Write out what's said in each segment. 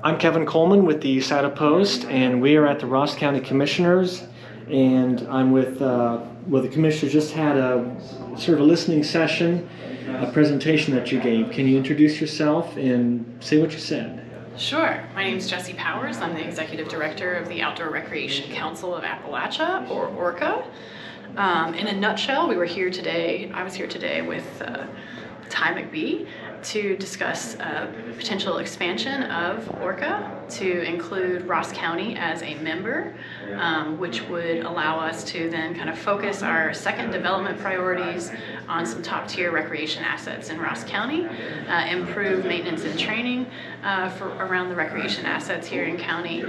I'm Kevin Coleman with the Sada Post, and we are at the Ross County Commissioners, and I'm with the Commissioners just had a sort of a listening session, a presentation that you gave. Can you introduce yourself and say what you said? Sure. My name is Jessie Powers. I'm the Executive Director of the Outdoor Recreation Council of Appalachia, or ORCA. In a nutshell, I was here today with Ty McBee to discuss potential expansion of ORCA to include Ross County as a member, which would allow us to then kind of focus our second development priorities on some top-tier recreation assets in Ross County, improve maintenance and training around the recreation assets here in county,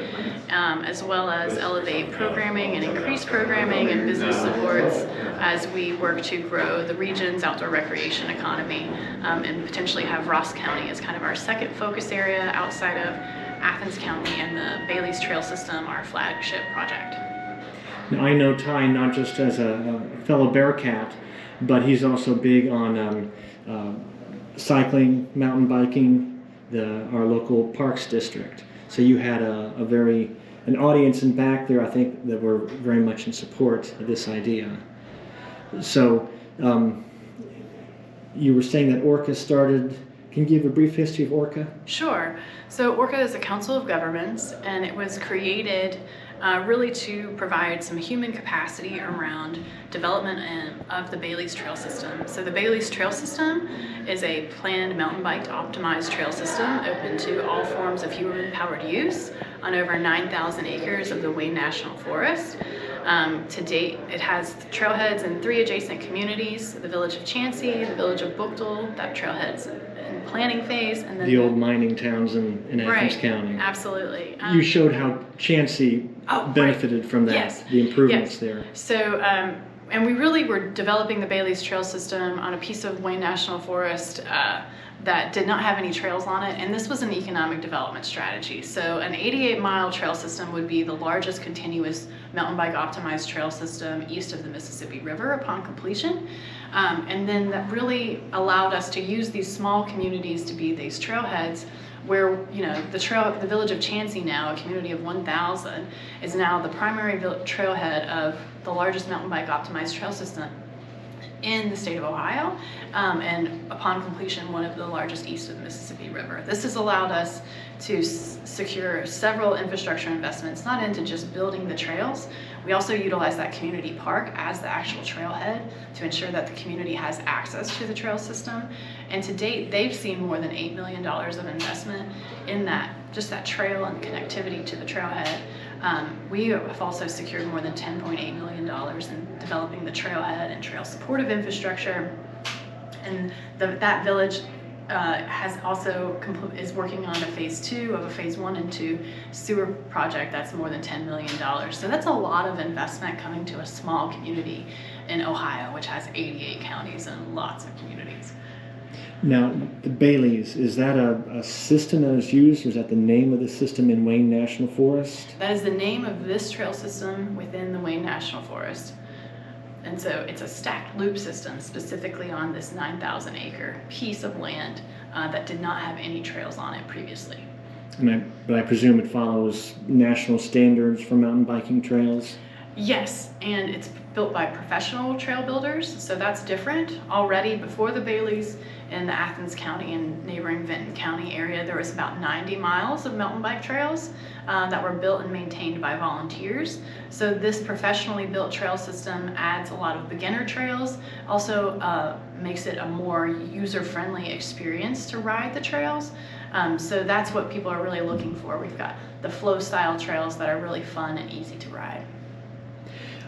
as well as elevate programming and increase programming and business supports as we work to grow the region's outdoor recreation economy, and potentially have Ross County as kind of our second focus area outside of Athens County and the Bailey's Trail System, our flagship project. Now, I know Ty not just as a fellow Bearcat, but he's also big on cycling, mountain biking, our local parks district. So you had an audience in back there, I think, that were very much in support of this idea. So you were saying that ORCA started. Can you give a brief history of ORCA? Sure. So ORCA is a council of governments, and it was created really to provide some human capacity around development of the Bailey's Trail System. So the Bailey's Trail System is a planned mountain bike optimized trail system open to all forms of human-powered use on over 9,000 acres of the Wayne National Forest. To date, it has trailheads in 3 adjacent communities: the village of Chansey, the village of Bookdale, that trailhead's in planning phase, and then the old mining towns in Athens County. Absolutely. You showed how Chansey benefited from that, yes. The improvements there. So, and we really were developing the Bailey's Trail System on a piece of Wayne National Forest that did not have any trails on it, and this was an economic development strategy. So an 88-mile trail system would be the largest continuous mountain bike optimized trail system east of the Mississippi River upon completion. And then that really allowed us to use these small communities to be these trailheads where, you know, the village of Chansey, now a community of 1,000, is now the primary trailhead of the largest mountain bike optimized trail system in the state of Ohio, and upon completion, one of the largest east of the Mississippi River. This has allowed us to secure several infrastructure investments, not into just building the trails. We also utilize that community park as the actual trailhead to ensure that the community has access to the trail system. And to date, they've seen more than $8 million of investment in that trail and connectivity to the trailhead. We have also secured more than $10.8 million in developing the trailhead and trail supportive infrastructure. And that village is working on a phase 2 of a phase 1 and 2 sewer project that's more than $10 million. So that's a lot of investment coming to a small community in Ohio, which has 88 counties and lots of communities. Now, the Bailey's, is that a system that is used, or is that the name of the system in Wayne National Forest? That is the name of this trail system within the Wayne National Forest. And so it's a stacked loop system specifically on this 9,000 acre piece of land that did not have any trails on it previously. But I presume it follows national standards for mountain biking trails? Yes, and it's built by professional trail builders, so that's different. Already before the Baileys in the Athens County and neighboring Vinton County area, there was about 90 miles of mountain bike trails that were built and maintained by volunteers. So this professionally built trail system adds a lot of beginner trails, also makes it a more user-friendly experience to ride the trails. So that's what people are really looking for. We've got the flow style trails that are really fun and easy to ride.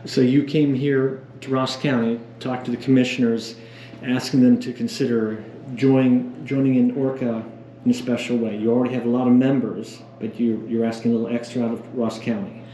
So you came here to Ross County, talked to the commissioners, asking them to consider joining in ORCA in a special way. You already have a lot of members, but you're asking a little extra out of Ross County.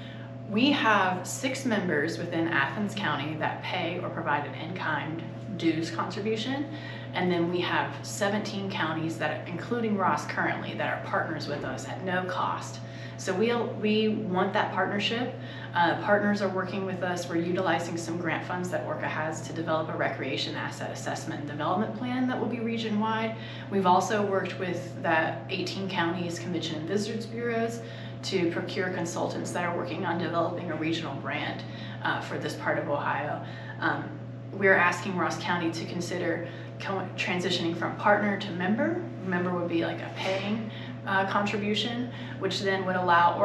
We have 6 members within Athens County that pay or provide an in-kind dues contribution, And then we have 17 counties that, including Ross currently, that are partners with us at no cost. So we want that partnership. Partners are working with us. We're utilizing some grant funds that ORCA has to develop a recreation asset assessment and development plan that will be region-wide. We've also worked with that 18 counties Convention and Visitors Bureaus to procure consultants that are working on developing a regional brand for this part of Ohio. We're asking Ross County to consider transitioning from partner to member. Member would be like a paying contribution, which then would allow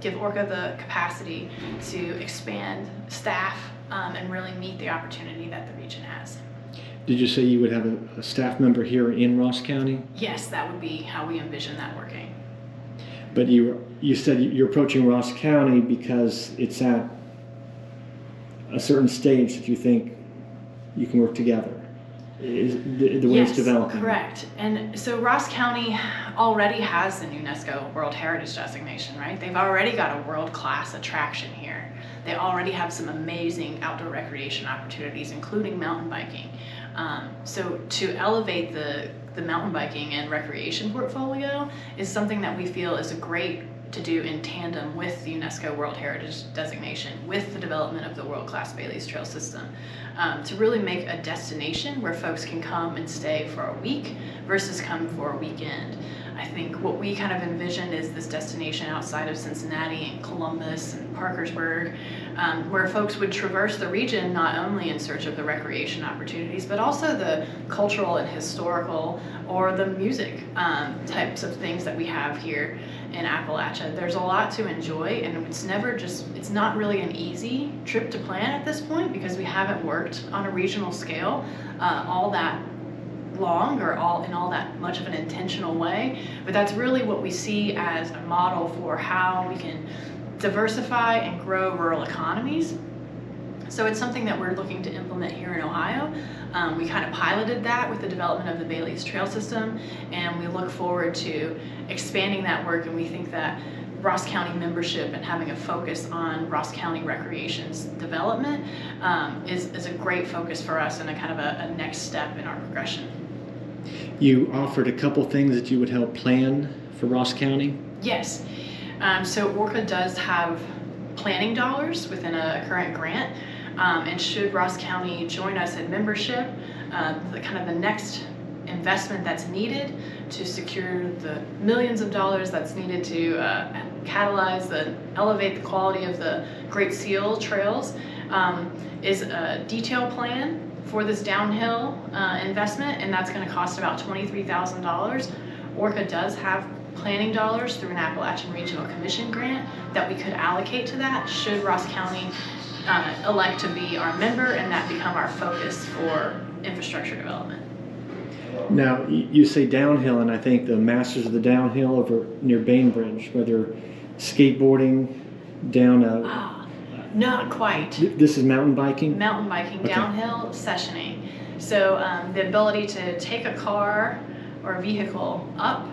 give ORCA the capacity to expand staff and really meet the opportunity that the region has. Did you say you would have a staff member here in Ross County? Yes, that would be how we envision that working. But you said you're approaching Ross County because it's at a certain stage that you think you can work together. Is the way it's developing. Correct. And so Ross County already has an UNESCO World Heritage designation, right? They've already got a world-class attraction here. They already have some amazing outdoor recreation opportunities, including mountain biking. So to elevate the mountain biking and recreation portfolio is something that we feel is a great to do in tandem with the UNESCO World Heritage designation, with the development of the world-class Bailey's Trail System, to really make a destination where folks can come and stay for a week versus come for a weekend. I think what we kind of envision is this destination outside of Cincinnati and Columbus and Parkersburg, where folks would traverse the region not only in search of the recreation opportunities, but also the cultural and historical or the music types of things that we have here in Appalachia. There's a lot to enjoy, and it's not really an easy trip to plan at this point because we haven't worked on a regional scale all that long or in all that much of an intentional way, but that's really what we see as a model for how we can diversify and grow rural economies. So it's something that we're looking to implement here in Ohio. We kind of piloted that with the development of the Bailey's Trail System, and we look forward to expanding that work, and we think that Ross County membership and having a focus on Ross County recreation's development is a great focus for us and a kind of a next step in our progression. You offered a couple things that you would help plan for Ross County? Yes. So ORCA does have planning dollars within a current grant, and should Ross County join us in membership, the next investment that's needed to secure the millions of dollars that's needed to catalyze and elevate the quality of the Great Seal trails is a detail plan for this downhill investment, and that's going to cost about $23,000. ORCA does have planning dollars through an Appalachian Regional Commission grant that we could allocate to that should Ross County elect to be our member and that become our focus for infrastructure development. Now, you say downhill, and I think the masters of the downhill over near Bainbridge, whether skateboarding down a... Not quite. This is mountain biking? Mountain biking, okay. Downhill sessioning. So the ability to take a car or a vehicle up,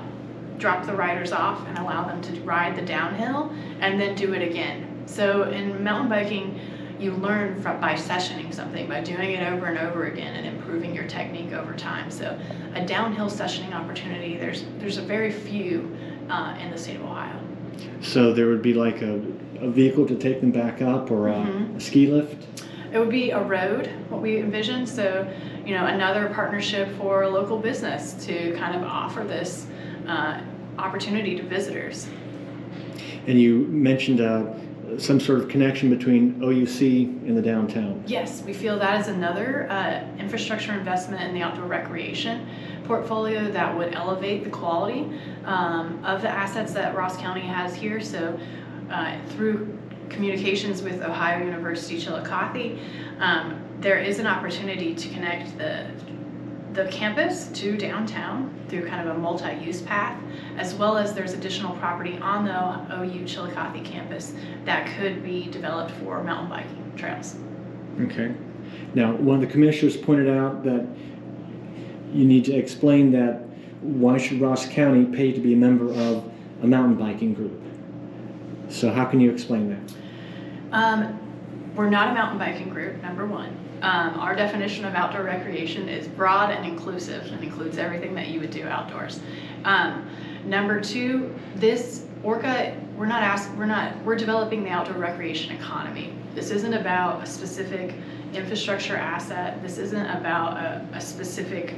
drop the riders off, and allow them to ride the downhill, and then do it again. So in mountain biking, you learn by sessioning something, by doing it over and over again and improving your technique over time. So a downhill sessioning opportunity, there's a very few in the state of Ohio. So there would be like a vehicle to take them back up, or a ski lift? It would be a road, what we envision. So, another partnership for a local business to kind of offer this opportunity to visitors. And you mentioned some sort of connection between OUC and the downtown. Yes, we feel that is another infrastructure investment in the outdoor recreation portfolio that would elevate the quality of the assets that Ross County has here. So through communications with Ohio University Chillicothe, there is an opportunity to connect the campus to downtown through kind of a multi-use path, as well as there's additional property on the OU Chillicothe campus that could be developed for mountain biking trails. Okay. Now, one of the commissioners pointed out that you need to explain that why should Ross County pay to be a member of a mountain biking group? So how can you explain that? We're not a mountain biking group, number one. Our definition of outdoor recreation is broad and inclusive and includes everything that you would do outdoors. Number two, this ORCA, we're developing the outdoor recreation economy. This isn't about a specific infrastructure asset. This isn't about a specific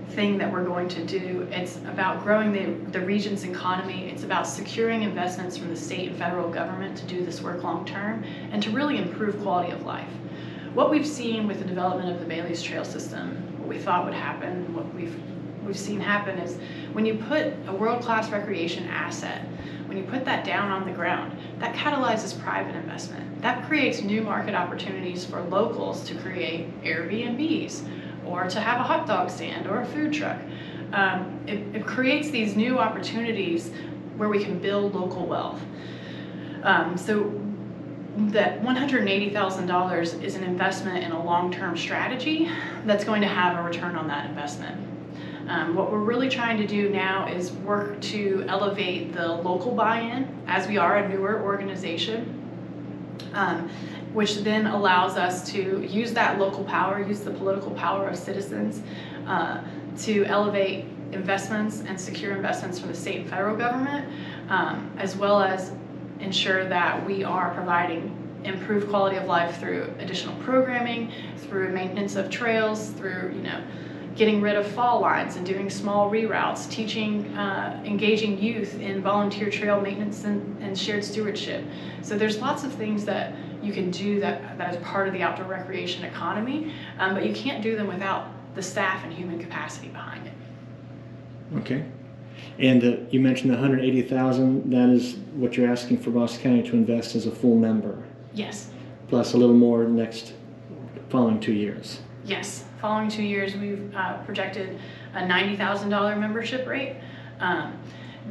thing that we're going to do. It's about growing the region's economy. It's about securing investments from the state and federal government to do this work long term and to really improve quality of life. What we've seen with the development of the Bailey's Trail System, what we thought would happen, what we've seen happen is when you put a world-class recreation asset, when you put that down on the ground, that catalyzes private investment. That creates new market opportunities for locals to create Airbnbs or to have a hot dog stand or a food truck. It creates these new opportunities where we can build local wealth. So that $180,000 is an investment in a long-term strategy that's going to have a return on that investment. What we're really trying to do now is work to elevate the local buy-in, as we are a newer organization, which then allows us to use that local power, use the political power of citizens to elevate investments and secure investments from the state and federal government, as well as ensure that we are providing improved quality of life through additional programming, through maintenance of trails, through getting rid of fall lines and doing small reroutes, teaching, engaging youth in volunteer trail maintenance and shared stewardship. So there's lots of things that you can do that is part of the outdoor recreation economy, but you can't do them without the staff and human capacity behind it. Okay. And you mentioned the $180,000. That is what you're asking for Boston County to invest as a full member. Yes. Plus a little more following 2 years. Yes. Following 2 years, we've projected a $90,000 membership rate.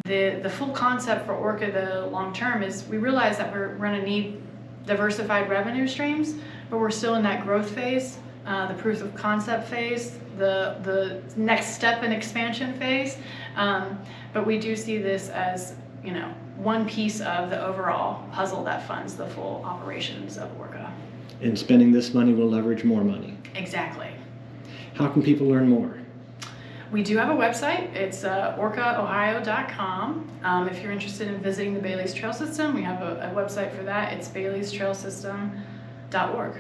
The full concept for ORCA, the long term, is we realize that we're going to need diversified revenue streams, but we're still in that growth phase, the proof of concept phase, the next step in expansion phase. But we do see this as one piece of the overall puzzle that funds the full operations of ORCA. And spending this money will leverage more money. Exactly. How can people learn more? We do have a website. It's orcaohio.com. If you're interested in visiting the Bailey's Trail System, we have a website for that. It's baileystrailsystem.org.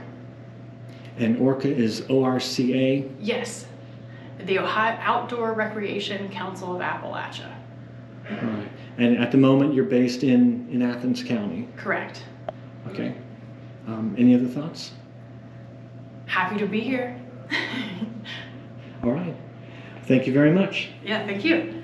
And ORCA is ORCA? Yes. The Ohio Outdoor Recreation Council of Appalachia. All right. And at the moment, you're based in Athens County? Correct. Okay. Any other thoughts? Happy to be here. All right. Thank you very much. Yeah, thank you.